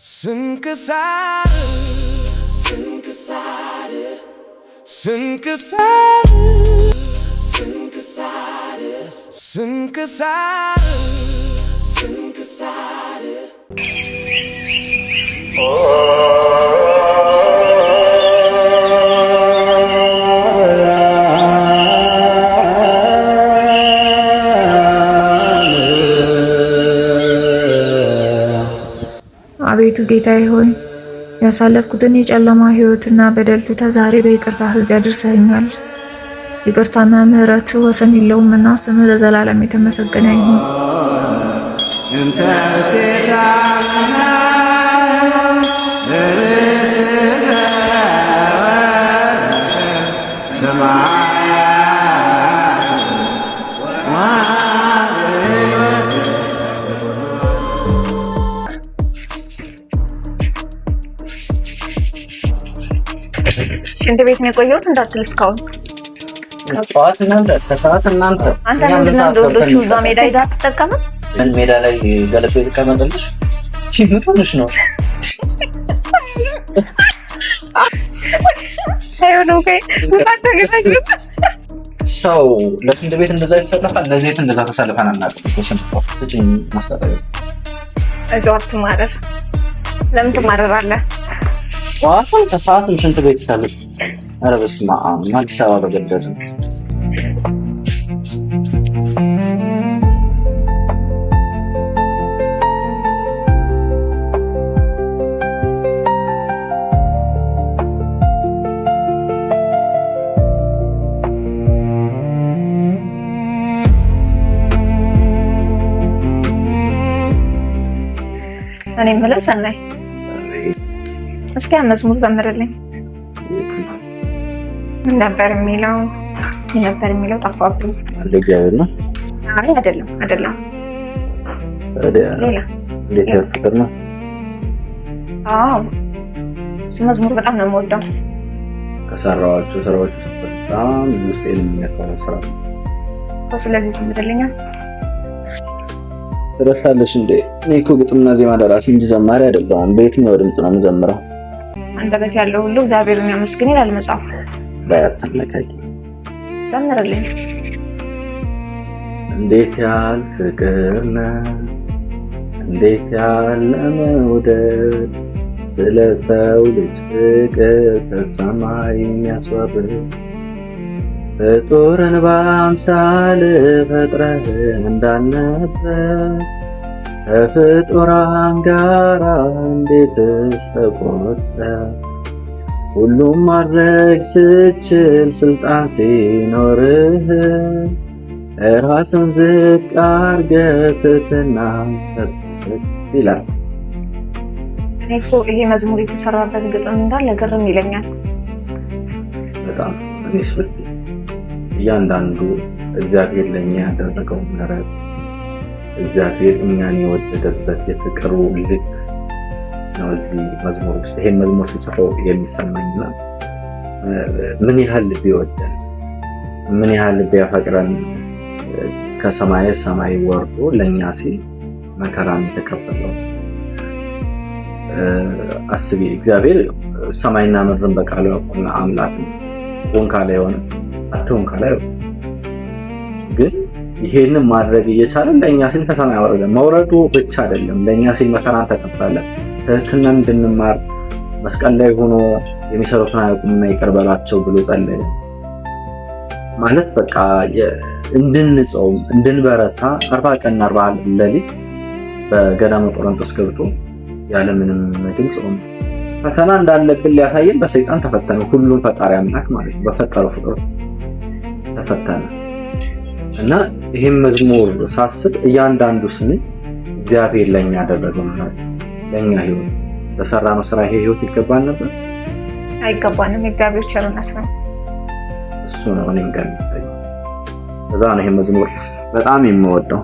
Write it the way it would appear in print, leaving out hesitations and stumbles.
Sınksar, sınksar, sınksar, sınksar, sınksar, sınksar. አቤቱ ጌታዬ ሆይ ያሳለፍኩትን የጨለማ ሕይወትና በደል ትተህ ዛሬ በይቅርታህ እዚህ አድርሰኸኛል። ይቅርታና ምሕረት ወሰን የለውምና ስምህ ለዘላለም የተመሰገነ ይሁን። ሽንት ቤት ነው የቆየሁት እንዳትል እስካሁን ከሰዓት እናንተ አንተ ምን እንደወሎቹ እዛ ሜዳ ሄዳ አትጠቀምም? ምን ሜዳ ላይ ገለፈ ተቀመጠልሽ? ምን ነው ሰው ለሽንት ቤት እንደዛ ይሰለፋል። ለዚህ እንደዛ ተሰልፈን አናውቅም። ስጭኝ ማስተካከል እዛው አትማረር። ለምን ትማረራለህ? ዋው ከሰዓት ሽንት ቤት ይሰለፍ። ኧረ በስመ አብ አዲስ አበባ በገደደ እኔ የምልህ ሰናይ እስኪ መዝሙር ዘምርልኝ። ምን ነበር የሚለው ጠፋብኝ። ለጊዜው ነው። አይ አይደለም ሌላ ሌላ ፍቅር ነው። አዎ መዝሙር በጣም ነው የምወደው። ከሰራኋቸው ስራዎች ውስጥ በጣም ውስጤን የሚነካው ስራ ነው። ስለዚህ ዘምርልኝ። ትረሳለሽ እንዴ? እኔ እኮ ግጥምና ዜማ ደራሲ እንጂ ዘማሪ አይደለሁም። በየትኛው ድምጽ ነው የምዘምረው? አንደበት ያለው ሁሉ እግዚአብሔርን ያመስግን ይላል መጽሐፍ። ባያተነካኝ ዘምርልኝ። እንዴት ያለ ፍቅር ነው፣ እንዴት ያለ መውደድ፣ ስለ ሰው ልጅ ፍቅር ከሰማይ የሚያስወርድ ፍጡርን በአምሳል ፈጥረህ እንዳልነበር ከፍጡራን ጋር እንዴትስ ተቆጠር? ሁሉም ማድረግ ስችል ስልጣን ሲኖርህ ራስን ዝቅ አድርገህ ትሕትናን ሰጥተህ ይላል። እኔ እኮ ይሄ መዝሙር የተሰራበት ግጥም እንዳለ ግርም ይለኛል በጣም። እኔስ ብትይ እያንዳንዱ እግዚአብሔር ለእኛ ያደረገው ምሕረት፣ እግዚአብሔር እኛን የወደደበት የፍቅሩ ልክ ነው እዚህ መዝሙር ውስጥ። ይሄን መዝሙር ስጽፈው የሚሰማኝና ምን ያህል ልብ ይወደን፣ ምን ያህል ልብ ያፈቅረን፣ ከሰማየ ሰማይ ወርዶ ለእኛ ሲል መከራን የተቀበለው አስቢ። እግዚአብሔር ሰማይና ምድርን በቃሉ ያቆመ አምላክ ነው። ሆን ካለ የሆነ አትሆን ካለ ግን ይሄንን ማድረግ እየቻለ ለእኛ ሲል ከሰማይ ወረደ። መውረዱ ብቻ አይደለም፣ ለእኛ ሲል መከራን ተቀበለ። ትሕትናን እንድንማር መስቀል ላይ ሆኖ የሚሰሩትን አያውቁምና ይቅር በላቸው ብሎ ጸለየ። ማለት በቃ እንድንጾም እንድንበረታ 40 ቀን 40 ሌሊት በገዳመ ቆሮንቶስ ገብቶ ያለምንም ምግብ ጾም። ፈተና እንዳለብን ሊያሳየን በሰይጣን ተፈተነ። ሁሉም ፈጣሪ አምላክ ማለት ነው በፈጠረው ፍጡር ተፈተነ እና ይሄን መዝሙር ሳስብ እያንዳንዱ ስም እግዚአብሔር ለኛ ያደረገው ነው። ለኛ ህይወት ለሰራነው ስራ ይሄ ህይወት ይገባል ነበር? አይገባንም። እግዚአብሔር ቸርነት ነው። እሱ ነው እኔም ጋር እዛ ነው ይሄ መዝሙር በጣም የምወደው።